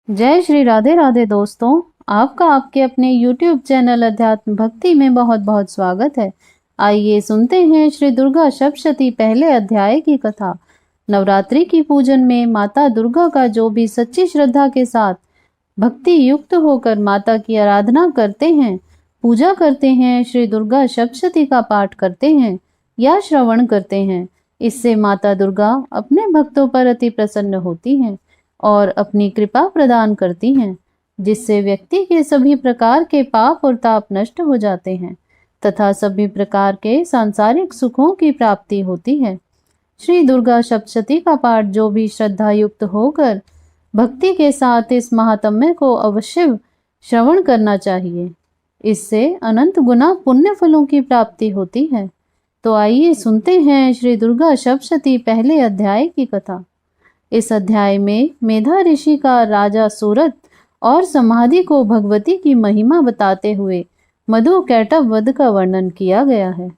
जय श्री राधे राधे दोस्तों, आपका आपके अपने YouTube चैनल अध्यात्म भक्ति में बहुत बहुत स्वागत है। आइए सुनते हैं श्री दुर्गा सप्तशती पहले अध्याय की कथा। नवरात्रि की पूजन में माता दुर्गा का जो भी सच्ची श्रद्धा के साथ भक्ति युक्त होकर माता की आराधना करते हैं, पूजा करते हैं, श्री दुर्गा सप्तशती का पाठ करते हैं या श्रवण करते हैं, इससे माता दुर्गा अपने भक्तों पर अति प्रसन्न होती हैं और अपनी कृपा प्रदान करती हैं, जिससे व्यक्ति के सभी प्रकार के पाप और ताप नष्ट हो जाते हैं तथा सभी प्रकार के सांसारिक सुखों की प्राप्ति होती है। श्री दुर्गा सप्तशती का पाठ जो भी श्रद्धा युक्त होकर भक्ति के साथ इस महात्म्य को अवश्य श्रवण करना चाहिए। इससे अनंत गुना पुण्य फलों की प्राप्ति होती है। तो आइए सुनते हैं श्री दुर्गा सप्तशती पहले अध्याय की कथा। इस अध्याय में मेधा ऋषि का राजा सूरत और समाधि को भगवती की महिमा बताते हुए मधु कैटभ वध का वर्णन किया गया है।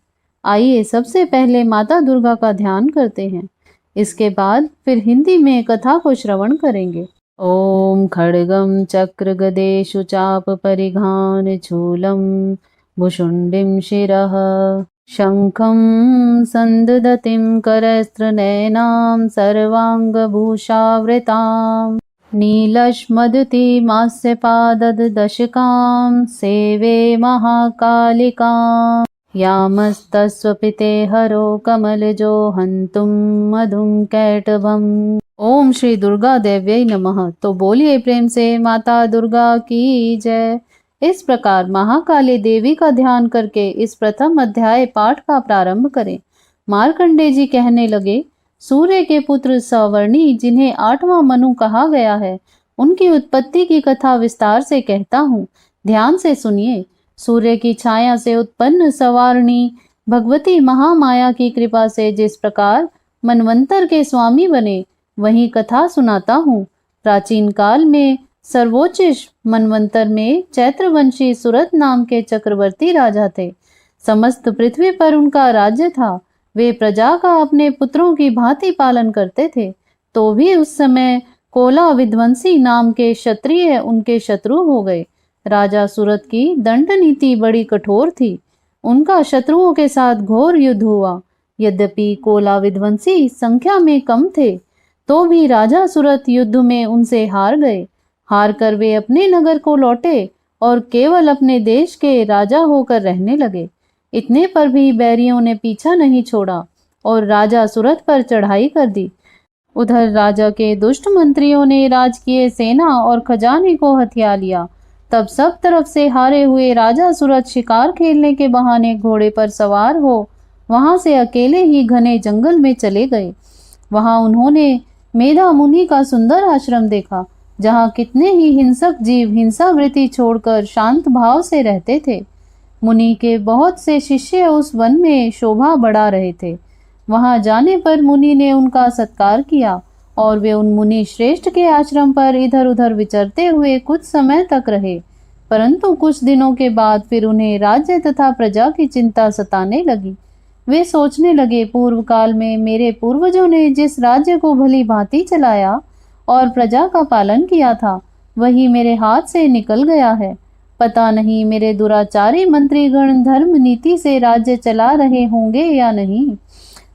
आइए सबसे पहले माता दुर्गा का ध्यान करते हैं, इसके बाद फिर हिंदी में कथा को श्रवण करेंगे। ओम खड्गम चक्र गदेषु चाप परिघान चूलम भुषुंडिम शिरः शंखं संदधतिं करस्त्रनयनां सर्वांगभूषावृतां नीलश्मदतिमास्य पाददशकां सेवे महाकालिकां यामस्तस्वपिते हरो कमलजो हन्तुं मधुं कैटभम्। ओम श्री दुर्गा देव्यै नमः। तो बोलिए प्रेम से माता दुर्गा की जय। इस प्रकार महाकाली देवी का ध्यान करके इस प्रथम अध्याय पाठ का प्रारंभ करें। मार्कंडे जी कहने लगे, सूर्य के पुत्र सवर्णी जिन्हें आठवां मनु कहा गया है, उनकी उत्पत्ति की कथा विस्तार से कहता हूँ, ध्यान से सुनिए। सूर्य की छाया से उत्पन्न सवारणी भगवती महामाया की कृपा से जिस प्रकार मनवंतर के स्वामी बने, वही कथा सुनाता हूँ। प्राचीन काल में सर्वोच्च मनवंतर में चैत्रवंशी सूरत नाम के चक्रवर्ती राजा थे। समस्त पृथ्वी पर उनका राज्य था। वे प्रजा का अपने पुत्रों की भांति पालन करते थे। तो भी उस समय कोला विध्वंसी नाम के क्षत्रिय उनके शत्रु हो गए। राजा सूरत की दंड नीति बड़ी कठोर थी। उनका शत्रुओं के साथ घोर युद्ध हुआ। यद्यपि कोला विध्वंसी संख्या में कम थे, तो भी राजा सूरत युद्ध में उनसे हार गए। हार कर वे अपने नगर को लौटे और केवल अपने देश के राजा होकर रहने लगे। इतने पर भी बैरियों ने पीछा नहीं छोड़ा और राजा सूरत पर चढ़ाई कर दी। उधर राजा के दुष्ट मंत्रियों ने राजकीय सेना और खजाने को हथिया लिया। तब सब तरफ से हारे हुए राजा सूरत शिकार खेलने के बहाने घोड़े पर सवार हो वहां से अकेले ही घने जंगल में चले गए। वहां उन्होंने मेधा मुनि का सुंदर आश्रम देखा, जहाँ कितने ही हिंसक जीव हिंसा वृत्ति छोड़कर शांत भाव से रहते थे। मुनि के बहुत से शिष्य उस वन में शोभा बढ़ा रहे थे। वहां जाने पर मुनि ने उनका सत्कार किया और वे उन मुनि श्रेष्ठ के आश्रम पर इधर उधर विचरते हुए कुछ समय तक रहे। परंतु कुछ दिनों के बाद फिर उन्हें राज्य तथा प्रजा की चिंता सताने लगी। वे सोचने लगे, पूर्व काल में मेरे पूर्वजों ने जिस राज्य को भली भांति चलाया और प्रजा का पालन किया था, वही मेरे हाथ से निकल गया है। पता नहीं मेरे दुराचारी मंत्रीगण धर्म नीति से राज्य चला रहे होंगे या नहीं।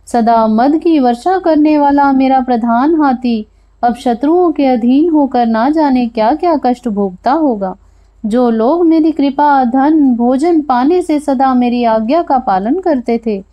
सदा मद की वर्षा करने वाला मेरा प्रधान हाथी अब शत्रुओं के अधीन होकर ना जाने क्या क्या कष्ट भोगता होगा। जो लोग मेरी कृपा, धन, भोजन पाने से सदा मेरी आज्ञा का पालन करते थे,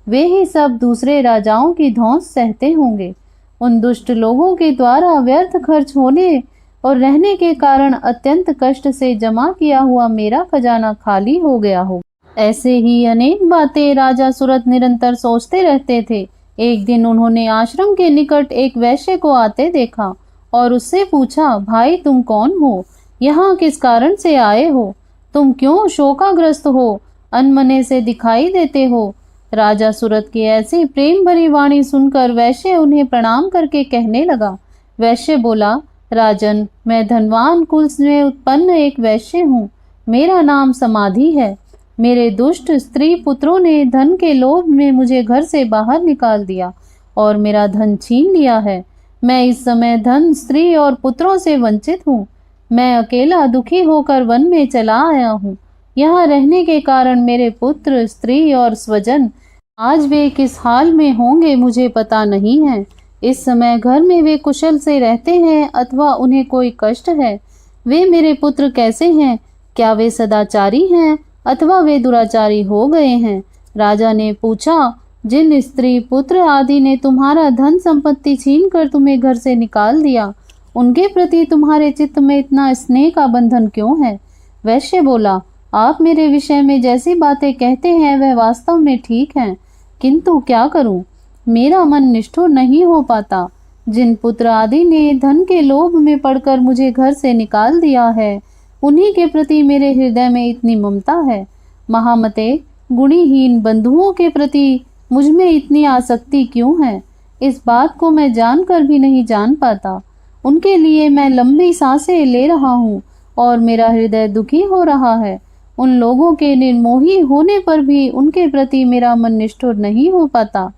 वे ही सब दूसरे राजाओं की धौंस सहते होंगे। उन दुष्ट लोगों के द्वारा व्यर्थ खर्च होने और रहने के कारण अत्यंत कष्ट से जमा किया हुआ मेरा खजाना खाली हो गया हो। ऐसे ही अनेक बातें राजा सूरत निरंतर सोचते रहते थे। एक दिन उन्होंने आश्रम के निकट एक वैश्य को आते देखा और उससे पूछा, भाई तुम कौन हो? यहाँ किस कारण से आए हो? तुम क्यों शोकाग्रस्त हो? अनमने से दिखाई देते हो। राजा सूरत की ऐसी प्रेम भरी वाणी सुनकर वैश्य उन्हें प्रणाम करके कहने लगा। वैश्य बोला, राजन, मैं धनवान कुल में उत्पन्न एक वैश्य हूँ। मेरा नाम समाधि है। मेरे दुष्ट स्त्री पुत्रों ने धन के लोभ में मुझे घर से बाहर निकाल दिया और मेरा धन छीन लिया है। मैं इस समय धन, स्त्री और पुत्रों से वंचित हूँ। मैं अकेला दुखी होकर वन में चला आया हूँ। यहाँ रहने के कारण मेरे पुत्र, स्त्री और स्वजन आज वे किस हाल में होंगे मुझे पता नहीं है। इस समय घर में वे कुशल से रहते हैं अथवा उन्हें कोई कष्ट है। वे मेरे पुत्र कैसे हैं? क्या वे सदाचारी हैं अथवा वे दुराचारी हो गए हैं? राजा ने पूछा, जिन स्त्री, पुत्र आदि ने तुम्हारा धन संपत्ति छीन कर तुम्हें घर से निकाल दिया, उनके प्रति तुम्हारे चित्त में इतना स्नेह का बंधन क्यों है? वैश्य बोला, आप मेरे विषय में जैसी बातें कहते हैं वह वास्तव में ठीक हैं, किंतु क्या करूं? मेरा मन निष्ठुर नहीं हो पाता। जिन पुत्र आदि ने धन के लोभ में पड़कर मुझे घर से निकाल दिया है, उन्हीं के प्रति मेरे हृदय में इतनी ममता है। महामते, गुणीहीन बंधुओं के प्रति मुझ में इतनी आसक्ति क्यों है? इस बात को मैं जानकर भी नहीं जान पाता। उनके लिए मैं लंबी सांसें ले रहा हूँ और मेरा हृदय दुखी हो रहा है। उन लोगों के निर्मोही होने पर भी उनके प्रति मेरा मन निष्ठुर नहीं हो पाता।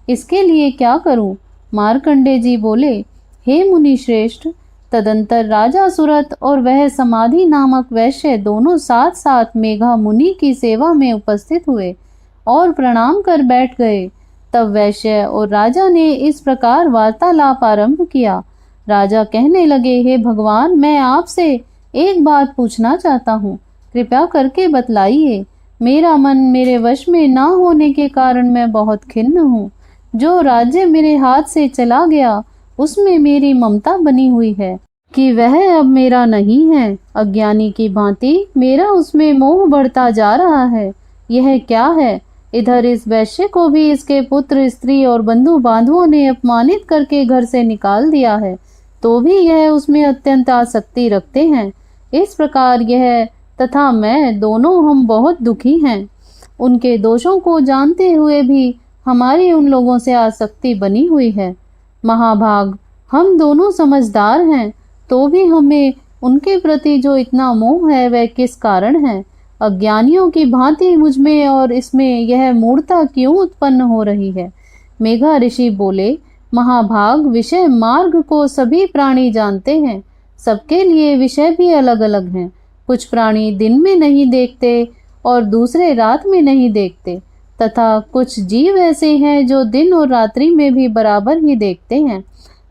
इसके लिए क्या करूं? मार्कंडे जी बोले, हे मुनि श्रेष्ठ। तदंतर राजा सुरथ और वह समाधि नामक वैश्य दोनों साथ साथ मेघा मुनि की सेवा में उपस्थित हुए और प्रणाम कर बैठ गए। तब वैश्य और राजा ने इस प्रकार वार्तालाप आरंभ किया। राजा कहने लगे, हे भगवान, मैं आपसे एक बात पूछना चाहता हूँ, कृपया करके बतलाइए। मेरा मन मेरे वश में ना होने के कारण मैं बहुत खिन्न हूँ। जो राज्य मेरे हाथ से चला गया उसमें मेरी ममता बनी हुई है कि वह अब मेरा नहीं है। अज्ञानी की भांति मेरा उसमें मोह बढ़ता जा रहा है। यह क्या है? इधर इस वैश्य को भी इसके पुत्र, स्त्री और बंधु बांधवों ने अपमानित करके घर से निकाल दिया है, तो भी यह उसमें अत्यंत आसक्ति रखते हैं। इस प्रकार यह तथा मैं दोनों हम बहुत दुखी हैं। उनके दोषों को जानते हुए भी हमारी उन लोगों से आसक्ति बनी हुई है। महाभाग, हम दोनों समझदार हैं, तो भी हमें उनके प्रति जो इतना मोह है वह किस कारण है? अज्ञानियों की भांति मुझ में और इसमें यह मूढ़ता क्यों उत्पन्न हो रही है? मेघा ऋषि बोले, महाभाग, विषय मार्ग को सभी प्राणी जानते हैं। सबके लिए विषय भी अलग अलग हैं। कुछ प्राणी दिन में नहीं देखते और दूसरे रात में नहीं देखते, तथा कुछ जीव ऐसे हैं जो दिन और रात्रि में भी बराबर ही देखते हैं।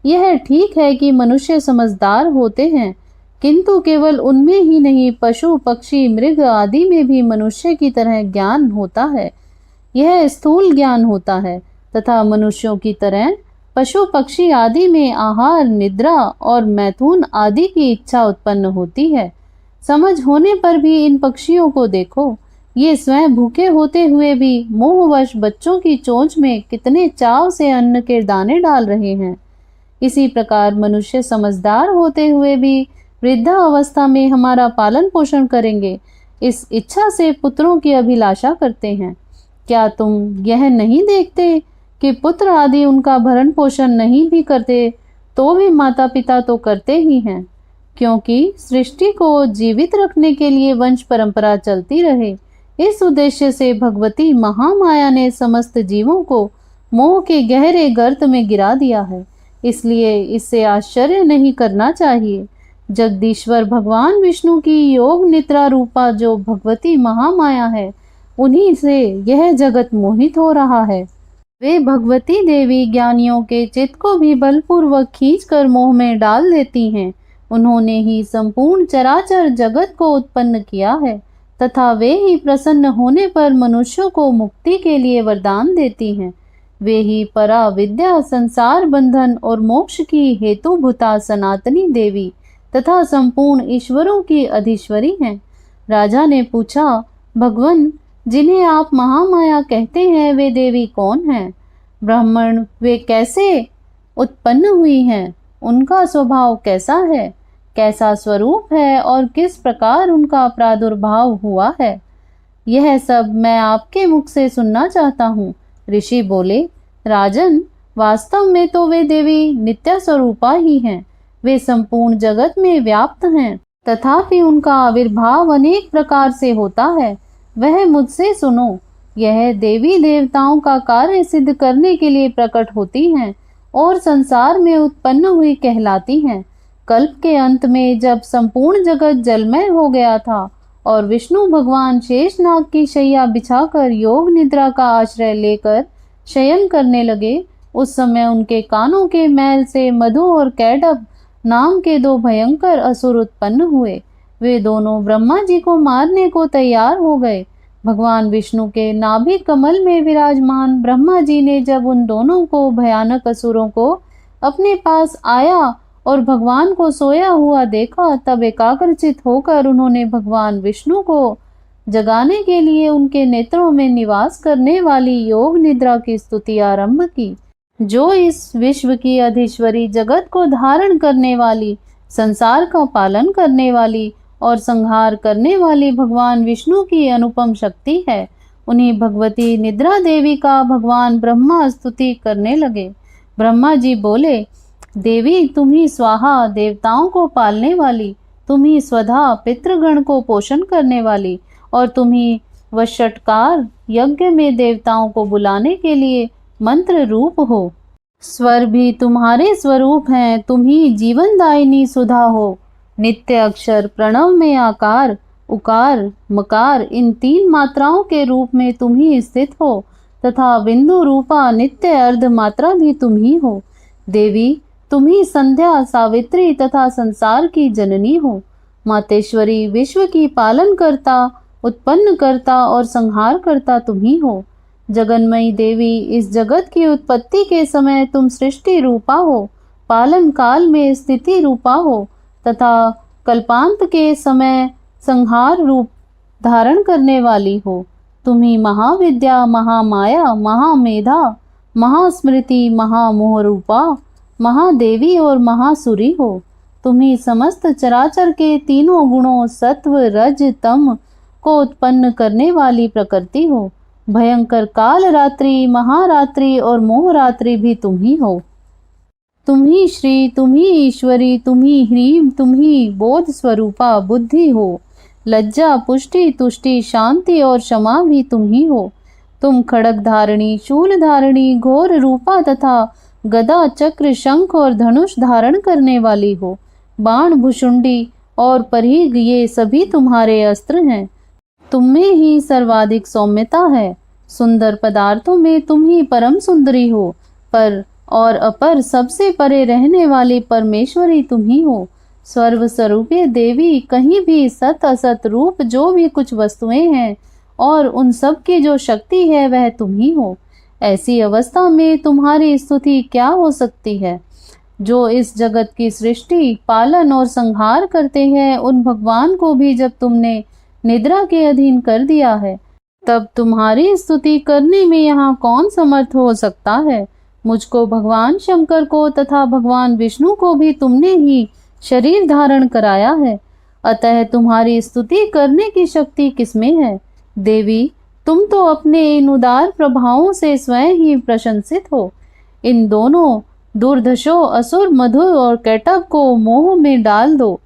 यह ठीक है कि मनुष्य समझदार होते हैं, किंतु केवल उनमें ही नहीं, पशु, पक्षी, मृग आदि में भी मनुष्य की तरह ज्ञान होता है। यह स्थूल ज्ञान होता है तथा मनुष्यों की तरह पशु पक्षी आदि में आहार, निद्रा और मैथुन आदि की इच्छा उत्पन्न होती है। समझ होने पर भी इन पक्षियों को देखो, ये स्वयं भूखे होते हुए भी मोहवश बच्चों की चोंच में कितने चाव से अन्न के दाने डाल रहे हैं। इसी प्रकार मनुष्य समझदार होते हुए भी वृद्धा अवस्था में हमारा पालन पोषण करेंगे, इस इच्छा से पुत्रों की अभिलाषा करते हैं। क्या तुम यह नहीं देखते कि पुत्र आदि उनका भरण पोषण नहीं भी करते तो भी माता पिता तो करते ही हैं, क्योंकि सृष्टि को जीवित रखने के लिए वंश परंपरा चलती रहे। इस उद्देश्य से भगवती महामाया ने समस्त जीवों को मोह के गहरे गर्त में गिरा दिया है। इसलिए इससे आश्चर्य नहीं करना चाहिए। जगदीश्वर भगवान विष्णु की योग निद्रा रूपा जो भगवती महामाया है, उन्हीं से यह जगत मोहित हो रहा है। वे भगवती देवी ज्ञानियों के चित्त को भी बलपूर्वक खींचकर मोह में डाल देती हैं। उन्होंने ही संपूर्ण चराचर जगत को उत्पन्न किया है तथा वे ही प्रसन्न होने पर मनुष्यों को मुक्ति के लिए वरदान देती हैं। वे ही परा विद्या, संसार बंधन और मोक्ष की हेतुभूता सनातनी देवी तथा संपूर्ण ईश्वरों की अधीश्वरी हैं। राजा ने पूछा, भगवन, जिन्हें आप महामाया कहते हैं वे देवी कौन हैं? ब्राह्मण, वे कैसे उत्पन्न हुई हैं? उनका स्वभाव कैसा है? कैसा स्वरूप है और किस प्रकार उनका प्रादुर्भाव हुआ है? यह सब मैं आपके मुख से सुनना चाहता हूँ। ऋषि बोले, राजन, वास्तव में तो वे देवी नित्य स्वरूपा ही हैं। वे संपूर्ण जगत में व्याप्त हैं, तथापि उनका आविर्भाव अनेक प्रकार से होता है। वह मुझसे सुनो। यह देवी देवताओं का कार्य सिद्ध करने के लिए प्रकट होती हैं और संसार में उत्पन्न हुई कहलाती हैं। कल्प के अंत में जब संपूर्ण जगत जलमय हो गया था और विष्णु भगवान शेषनाग की शैया बिछाकर योग निद्रा का आश्रय लेकर शयन करने लगे, उस समय उनके कानों के मैल से मधु और कैटभ नाम के दो भयंकर असुर उत्पन्न हुए। वे दोनों ब्रह्मा जी को मारने को तैयार हो गए। भगवान विष्णु के नाभि कमल में विराजमान ब्रह्मा जी ने जब उन दोनों को भयानक असुरों को अपने पास आया और भगवान को सोया हुआ देखा, तब एकाग्रचित होकर उन्होंने भगवान विष्णु को जगाने के लिए उनके नेत्रों में निवास करने वाली योग निद्रा की स्तुति आरंभ की। जो इस विश्व की अधीश्वरी, जगत को धारण करने वाली, संसार का पालन करने वाली और संहार करने वाली भगवान विष्णु की अनुपम शक्ति है, उन्हीं भगवती निद्रा देवी का भगवान ब्रह्मा स्तुति करने लगे। ब्रह्मा जी बोले, देवी तुम ही स्वाहा, देवताओं को पालने वाली, तुम ही स्वधा, पितृगण को पोषण करने वाली, और तुम ही वषटकार, यज्ञ में देवताओं को बुलाने के लिए मंत्र रूप हो। स्वर भी तुम्हारे स्वरूप हैं, तुम ही जीवनदायिनी सुधा हो। नित्य अक्षर प्रणव में आकार, उकार, मकार, इन तीन मात्राओं के रूप में तुम ही स्थित हो, तथा बिंदु रूपा नित्य अर्ध मात्रा भी तुम ही हो। देवी तुम ही संध्या, सावित्री तथा संसार की जननी हो। मातेश्वरी, विश्व की पालन करता, उत्पन्न करता और संहार करता तुम ही हो। जगन्मयी देवी, इस जगत की उत्पत्ति के समय तुम सृष्टि रूपा हो, पालन काल में स्थिति रूपा हो तथा कल्पांत के समय संहार रूप धारण करने वाली हो। तुम ही महाविद्या, महामाया, महामेधा, महास्मृति, महामोह रूपा, महादेवी और महासुरी हो। तुम ही समस्त चराचर के तीनों गुणों सत्व, रज, तम को उत्पन्न करने वाली प्रकृति हो। भयंकर काल रात्रि, महारात्रि और मोहरात्रि भी तुम ही हो। तुम ही श्री, तुम ही ईश्वरी, तुम ही ह्रीम, तुम ही बोध स्वरूपा बुद्धि हो। लज्जा, पुष्टि, तुष्टि, शांति और क्षमा भी तुम ही हो। तुम खड़ग धारणी, शूल धारणी, घोर रूपा तथा गदा, चक्र, शंख और धनुष धारण करने वाली हो। बाण, भुषुंडी और परिघ, ये सभी तुम्हारे अस्त्र हैं। तुम में ही सर्वाधिक सौम्यता है। सुंदर पदार्थों में तुम ही परम सुंदरी हो, पर और अपर सबसे परे रहने वाली परमेश्वरी तुम ही हो। सर्व स्वरूपे देवी, कहीं भी सत असत रूप जो भी कुछ वस्तुएं हैं और उन सब की जो शक्ति है वह तुम ही हो। ऐसी अवस्था में तुम्हारी स्तुति क्या हो सकती है। जो इस जगत की सृष्टि, पालन और संहार करते हैं, उन भगवान को भी जब तुमने निद्रा के अधीन कर दिया है, तब तुम्हारी स्तुति करने में यहाँ कौन समर्थ हो सकता है। मुझको, भगवान शंकर को तथा भगवान विष्णु को भी तुमने ही शरीर धारण कराया है, अतः तुम्हारी स्तुति करने की शक्ति किसमें है। देवी तुम तो अपने इन उदार प्रभावों से स्वयं ही प्रशंसित हो। इन दोनों दुर्धशो असुर मधु और कैटभ को मोह में डाल दो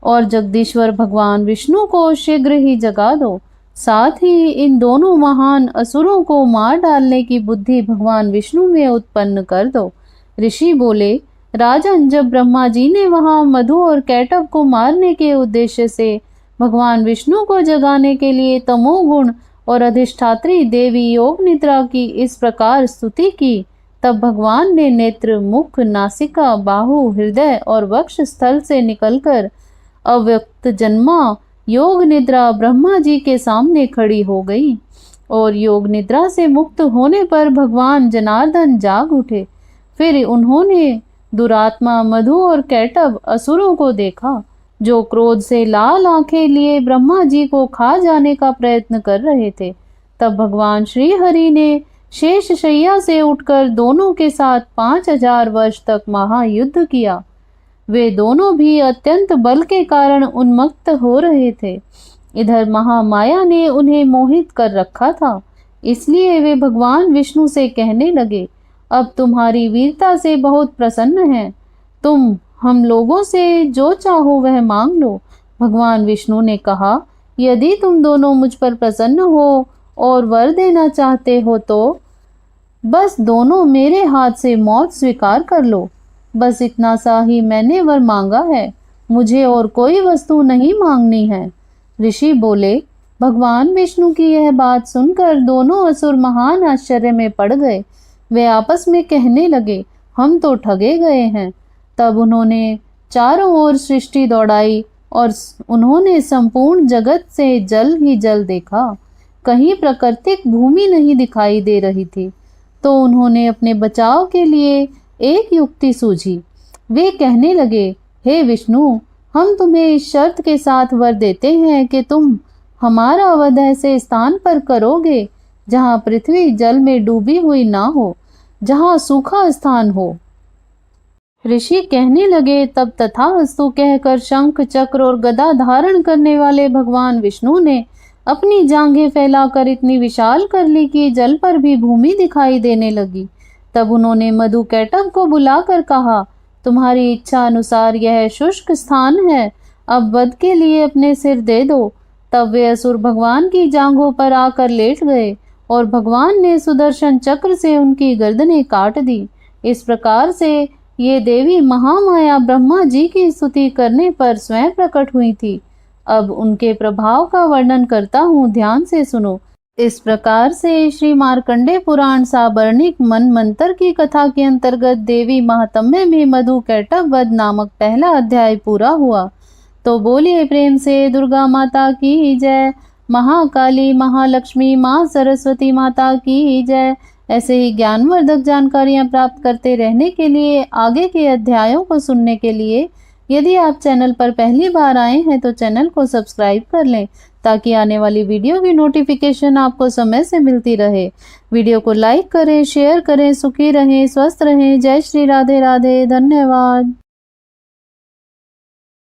और जगदीश्वर भगवान विष्णु को शीघ्र ही जगा दो। साथ ही इन दोनों महान असुरों को मार डालने की बुद्धि भगवान विष्णु में उत्पन्न कर दो। ऋषि बोले, राजन, जब ब्रह्मा जी ने वहां मधु और कैटभ को मारने के उद्देश्य से भगवान विष्णु को जगाने के लिए तमोगुण और अधिष्ठात्री देवी योग निद्रा की इस प्रकार स्तुति की, तब भगवान ने नेत्र, मुख, नासिका, बाहु, हृदय और वक्ष स्थल से निकलकर अव्यक्त जन्मा योग निद्रा ब्रह्मा जी के सामने खड़ी हो गई और योग निद्रा से मुक्त होने पर भगवान जनार्दन जाग उठे। फिर उन्होंने दुरात्मा मधु और कैटभ असुरों को देखा, जो क्रोध से लाल आंखें लिए ब्रह्मा जी को खा जाने का प्रयत्न कर रहे थे। तब भगवान श्री हरि ने शेष शैया से उठकर दोनों के साथ 5000 वर्ष तक महायुद्ध किया। वे दोनों भी अत्यंत बल के कारण उन्मत्त हो रहे थे। इधर महामाया ने उन्हें मोहित कर रखा था, इसलिए वे भगवान विष्णु से कहने लगे, अब तुम्हारी वीरता से बहुत प्रसन्न हैं, तुम हम लोगों से जो चाहो वह मांग लो। भगवान विष्णु ने कहा, यदि तुम दोनों मुझ पर प्रसन्न हो और वर देना चाहते हो तो बस दोनों मेरे हाथ से मौत स्वीकार कर लो। बस इतना सा ही मैंने वर मांगा है, मुझे और कोई वस्तु नहीं मांगनी है। ऋषि बोले। भगवान विष्णु की यह बात सुनकर दोनों असुर महान आश्चर्य में पड़ गए। वे आपस में कहने लगे, हम तो ठगे गए हैं। तब उन्होंने चारों ओर सृष्टि दौड़ाई और उन्होंने संपूर्ण जगत से जल ही जल देखा। कहीं प्राकृतिक भूमि नहीं दिखाई दे रही थी। तो उन्होंने अपने बचाव के लिए एक युक्ति सूझी। वे कहने लगे, हे विष्णु, हम तुम्हें इस शर्त के साथ वर देते हैं कि तुम हमारा वध ऐसे स्थान पर करोगे जहां पृथ्वी जल में डूबी हुई ना हो, जहां सूखा स्थान हो। ऋषि कहने लगे, तब तथास्तु कहकर शंख चक्र और गदा धारण करने वाले भगवान विष्णु ने अपनी जांघें फैलाकर इतनी विशाल कर ली कि जल पर भी भूमि दिखाई देने लगी। तब उन्होंने मधु कैटभ को बुलाकर कहा, तुम्हारी इच्छा अनुसार यह शुष्क स्थान है, अब वध के लिए अपने सिर दे दो। तब वे असुर भगवान की जांघों पर आकर लेट गए और भगवान ने सुदर्शन चक्र से उनकी गर्दनें काट दी। इस प्रकार से ये देवी महामाया ब्रह्मा जी की स्तुति करने पर स्वयं प्रकट हुई थी। अब उनके प्रभाव का वर्णन करता हूँ, ध्यान से सुनो। इस प्रकार से श्री मार्कंडे पुराण साबर्णिक मन मंत्र की कथा के अंतर्गत देवी महात्म्य में मधु कैटभ वध नामक पहला अध्याय पूरा हुआ। तो बोलिए प्रेम से दुर्गा माता की जय, महाकाली महालक्ष्मी माँ सरस्वती माता की जय। ऐसे ही ज्ञानवर्धक जानकारियाँ प्राप्त करते रहने के लिए, आगे के अध्यायों को सुनने के लिए यदि आप चैनल पर पहली बार आए हैं तो चैनल को सब्सक्राइब कर लें, ताकि आने वाली वीडियो की नोटिफिकेशन आपको समय से मिलती रहे। वीडियो को लाइक करें, शेयर करें। सुखी रहें, स्वस्थ रहें। जय श्री राधे राधे। धन्यवाद।